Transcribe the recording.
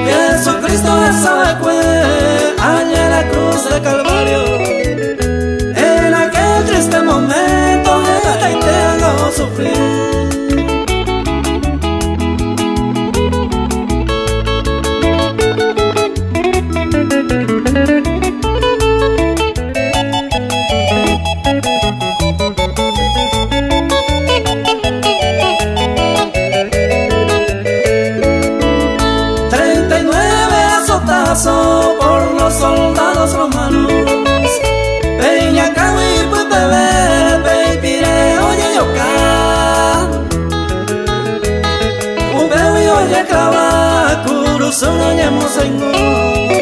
Jesucristo sabe que allá en la cruz del Calvario, en aquel triste momento de y te hago sufrir. 39 azotazos por los soldados romanos. Peña cawi pues bebé, peipire oye yoka. Ubeu y oye clava, curuzón oye mosengo.